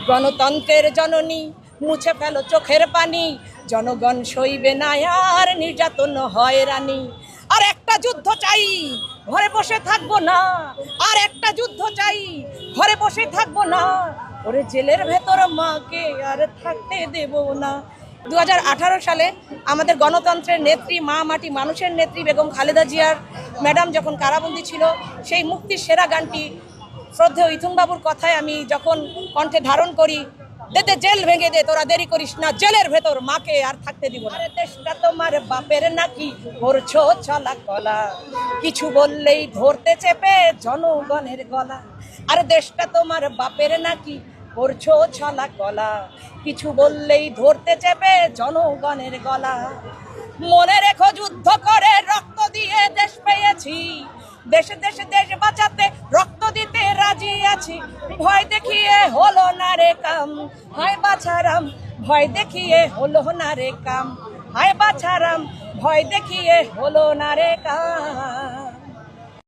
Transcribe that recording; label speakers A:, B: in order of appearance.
A: গণতন্ত্রের জননী মুছে ফেলো চোখের পানি, জনগণ সইবে না আর নির্যাতন হয়রানি। আর একটা যুদ্ধ চাই, ঘরে বসে থাকবো না, আর একটা যুদ্ধ চাই, ঘরে বসে থাকবো না, ওরে জেলের ভেতর মাকে আর থাকতে দেব না। 2018 সালে আমাদের গণতন্ত্রের নেত্রী, মা মাটি মানুষের নেত্রী বেগম খালেদা জিয়ার ম্যাডাম যখন কারাবন্দী ছিল, সেই মুক্তির সেরা গানটি শ্রদ্ধেয় ইথুন বাবুর কথায় আমি যখন কণ্ঠে ধারণ করি, দে দে জেল ভেঙে দে, তোরা দেরি করিস না, জেলের ভেতর মাকে আর থাকতে দিব না। দেশটা তোমার বাপের নাকি, করছো চলা কলা, কিছু বললেই ধরতে চেপে জনগণের গলা। আর দেশটা তোমার বাপের নাকি, করছো ছলা কলা, কিছু বললেই ধরতে চেপে জনগণের গলা। মনে রেখো যুদ্ধ করে রক্ত দিয়ে দেশ পেয়েছি, দেশে দেশে দেশ বাঁচাতে রক্ত দিতে রাজি আছি। ভয় দেখিয়ে হলো না রে কাম, হায় বাছারাম, ভয় দেখিয়ে হলো না রে কাম, হায় বাছারাম, ভয় দেখিয়ে হলো না রে কাম।